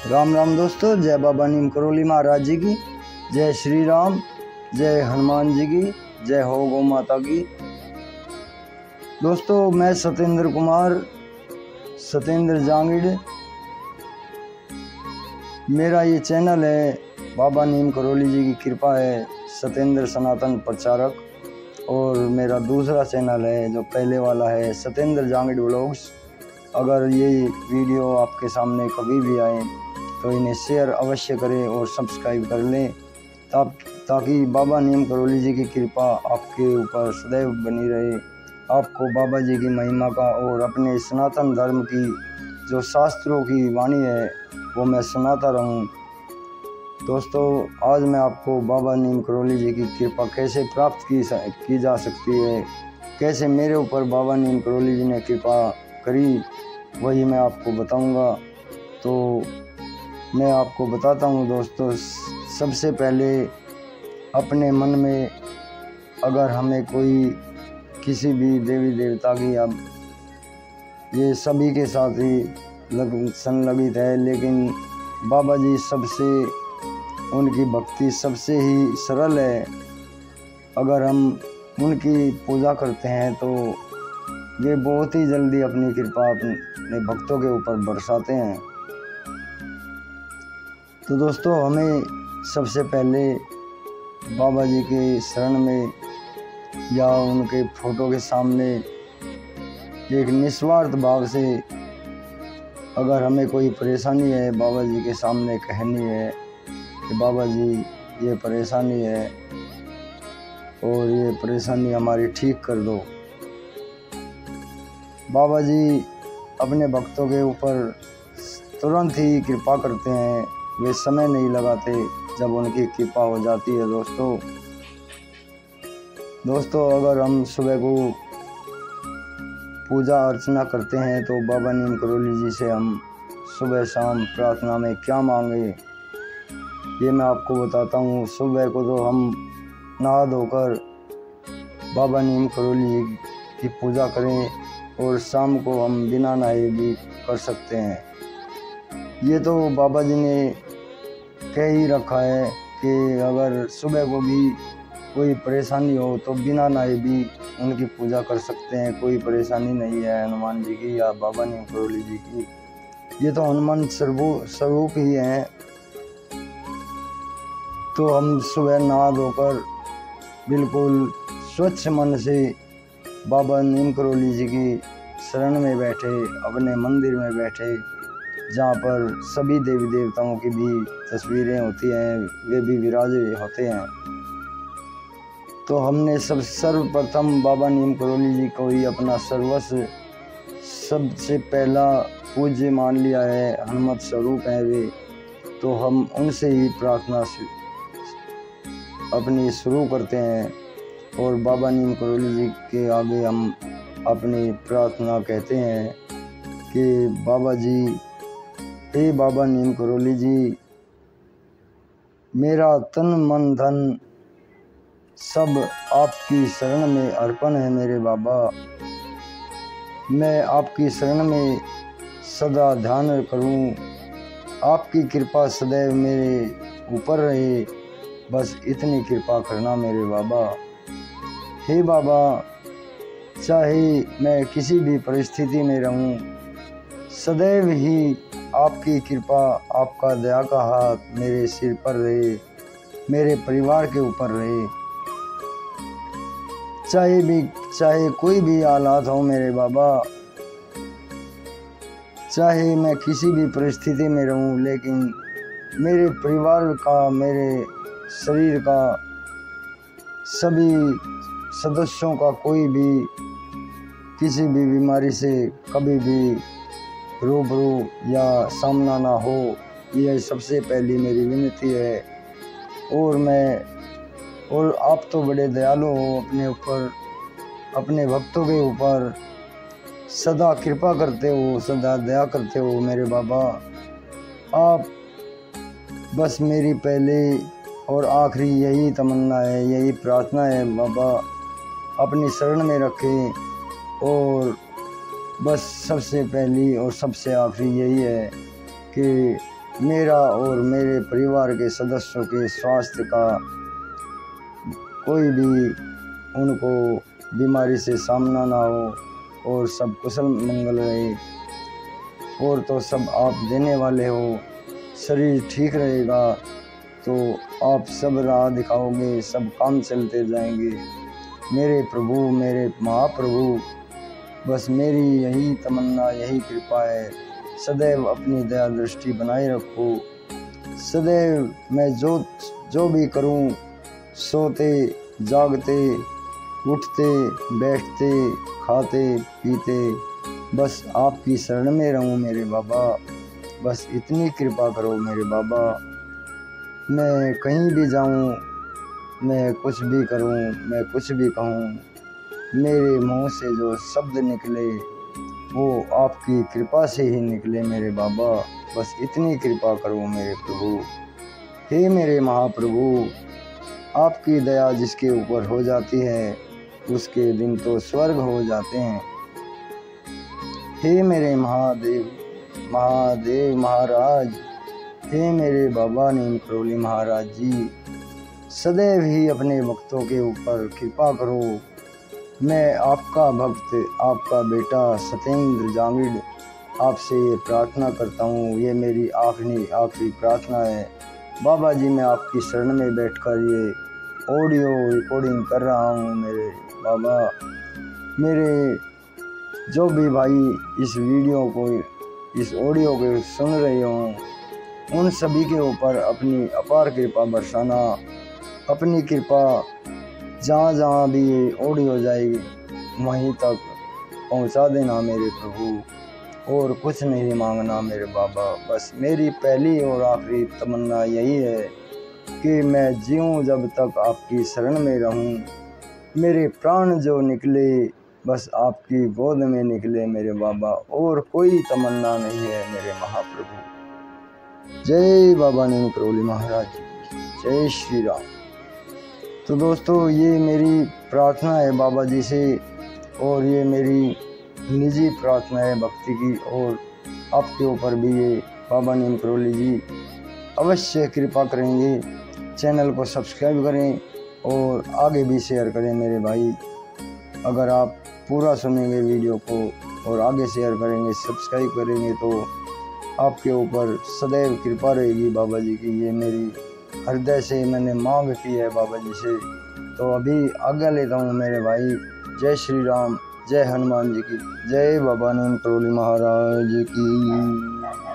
राम राम दोस्तों, जय बाबा नीम करोली महाराज जी की, जय श्री राम, जय हनुमान जी की, जय हो गौ माता की। दोस्तों, मैं सत्येंद्र कुमार, सत्येंद्र जांगिड़, मेरा ये चैनल है। बाबा नीम करोली जी की कृपा है, सत्येंद्र सनातन प्रचारक। और मेरा दूसरा चैनल है जो पहले वाला है, सत्येंद्र जांगिड़ व्लॉग्स। अगर ये वीडियो आपके सामने कभी भी आए तो इन्हें शेयर अवश्य करें और सब्सक्राइब कर लें, ताकि बाबा नीम करोली जी की कृपा आपके ऊपर सदैव बनी रहे। आपको बाबा जी की महिमा का और अपने सनातन धर्म की जो शास्त्रों की वाणी है वो मैं सुनाता रहूं। दोस्तों, आज मैं आपको बाबा नीम करोली जी की कृपा कैसे प्राप्त की जा सकती है, कैसे मेरे ऊपर बाबा नीम करोली जी ने कृपा करी, वही मैं आपको बताऊंगा। तो मैं आपको बताता हूँ दोस्तों। सबसे पहले अपने मन में अगर हमें कोई किसी भी देवी देवता की, अब ये सभी के साथ ही संलग्नित है, लेकिन बाबा जी सबसे, उनकी भक्ति सबसे ही सरल है। अगर हम उनकी पूजा करते हैं तो वे बहुत ही जल्दी अपनी कृपा अपने भक्तों के ऊपर बरसाते हैं। तो दोस्तों, हमें सबसे पहले बाबा जी के शरण में या उनके फोटो के सामने एक निस्वार्थ भाव से, अगर हमें कोई परेशानी है बाबा जी के सामने कहनी है कि बाबा जी ये परेशानी है और ये परेशानी हमारी ठीक कर दो। बाबा जी अपने भक्तों के ऊपर तुरंत ही कृपा करते हैं, वे समय नहीं लगाते जब उनकी कृपा हो जाती है। दोस्तों, अगर हम सुबह को पूजा अर्चना करते हैं तो बाबा नीम करोली जी से हम सुबह शाम प्रार्थना में क्या मांगे ये मैं आपको बताता हूँ। सुबह को तो हम नहा धोकर बाबा नीम करोली जी की पूजा करें और शाम को हम बिना नहाए भी कर सकते हैं। ये तो बाबा जी ने कह ही रखा है कि अगर सुबह को भी कोई परेशानी हो तो बिना नहाए भी उनकी पूजा कर सकते हैं, कोई परेशानी नहीं है हनुमान जी की या बाबा नीम करोली जी की। ये तो हनुमान स्वरूप ही हैं। तो हम सुबह नहा धोकर बिल्कुल स्वच्छ मन से बाबा नीम करोली जी की शरण में बैठे, अपने मंदिर में बैठे, जहाँ पर सभी देवी देवताओं की भी तस्वीरें होती हैं, वे भी विराजे होते हैं। तो हमने सर्वप्रथम बाबा नीम करोली जी को ही अपना सर्वस्व, सबसे पहला पूज्य मान लिया है, हनुमत स्वरूप हैं वे। तो हम उनसे ही प्रार्थना अपनी शुरू करते हैं और बाबा नीम करोली जी के आगे हम अपनी प्रार्थना कहते हैं कि बाबा जी, हे बाबा नीम करोली जी, मेरा तन मन धन सब आपकी शरण में अर्पण है मेरे बाबा। मैं आपकी शरण में सदा ध्यान करूं, आपकी कृपा सदैव मेरे ऊपर रहे, बस इतनी कृपा करना मेरे बाबा। हे बाबा, चाहे मैं किसी भी परिस्थिति में रहूं, सदैव ही आपकी कृपा, आपका दया का हाथ मेरे सिर पर रहे, मेरे परिवार के ऊपर रहे। चाहे कोई भी हालात हो मेरे बाबा, चाहे मैं किसी भी परिस्थिति में रहूं, लेकिन मेरे परिवार का, मेरे शरीर का, सभी सदस्यों का कोई भी किसी भी बीमारी से कभी भी रूबरू या सामना ना हो, यह सबसे पहली मेरी विनती है। और आप तो बड़े दयालु हो, अपने ऊपर, अपने भक्तों के ऊपर सदा कृपा करते हो, सदा दया करते हो मेरे बाबा। आप बस मेरी पहले और आखिरी यही तमन्ना है, यही प्रार्थना है बाबा, अपनी शरण में रखें। और बस सबसे पहली और सबसे आखिरी यही है कि मेरा और मेरे परिवार के सदस्यों के स्वास्थ्य का कोई भी उनको बीमारी से सामना ना हो और सब कुशल मंगल रहे। और तो सब आप देने वाले हो, शरीर ठीक रहेगा तो आप सब राह दिखाओगे, सब काम चलते जाएंगे। मेरे प्रभु, मेरे महाप्रभु, बस मेरी यही तमन्ना, यही कृपा है, सदैव अपनी दया दृष्टि बनाए रखो। सदैव मैं जो भी करूं, सोते जागते उठते बैठते खाते पीते, बस आपकी शरण में रहूं मेरे बाबा। बस इतनी कृपा करो मेरे बाबा। मैं कहीं भी जाऊं, मैं कुछ भी करूं, मैं कुछ भी कहूं, मेरे मुंह से जो शब्द निकले वो आपकी कृपा से ही निकले मेरे बाबा। बस इतनी कृपा करो मेरे प्रभु। हे मेरे महाप्रभु, आपकी दया जिसके ऊपर हो जाती है उसके दिन तो स्वर्ग हो जाते हैं। हे मेरे महादेव महादेव महाराज, हे मेरे बाबा नीम करोली महाराज जी, सदैव ही अपने भक्तों के ऊपर कृपा करो। मैं आपका भक्त, आपका बेटा सतेंद्र जांगिड़ आपसे ये प्रार्थना करता हूँ। ये मेरी आखिरी प्रार्थना है बाबा जी। मैं आपकी शरण में बैठकर ये ऑडियो रिकॉर्डिंग कर रहा हूँ मेरे बाबा। मेरे जो भी भाई इस वीडियो को, इस ऑडियो को सुन रहे हों, उन सभी के ऊपर अपनी अपार कृपा बरसाना। अपनी कृपा जहाँ जहाँ भी ये ऑडियो जाएगी वहीं तक पहुँचा देना मेरे प्रभु। और कुछ नहीं मांगना मेरे बाबा। बस मेरी पहली और आखिरी तमन्ना यही है कि मैं जीऊँ जब तक आपकी शरण में रहूँ। मेरे प्राण जो निकले बस आपकी गोद में निकले मेरे बाबा। और कोई तमन्ना नहीं है मेरे महाप्रभु। जय बाबा नीम करोली महाराज, जय श्री राम। तो दोस्तों, ये मेरी प्रार्थना है बाबा जी से, और ये मेरी निजी प्रार्थना है भक्ति की। और आपके ऊपर भी ये बाबा नीम करोली जी अवश्य कृपा करेंगे। चैनल को सब्सक्राइब करें और आगे भी शेयर करें मेरे भाई। अगर आप पूरा सुनेंगे वीडियो को और आगे शेयर करेंगे, सब्सक्राइब करेंगे तो आपके ऊपर सदैव कृपा रहेगी बाबा जी की। ये मेरी हृदय से मैंने मांग की है बाबा जी से। तो अभी आज्ञा लेता हूँ मेरे भाई। जय श्री राम, जय हनुमान जी की, जय बाबा नीम करोली महाराज की।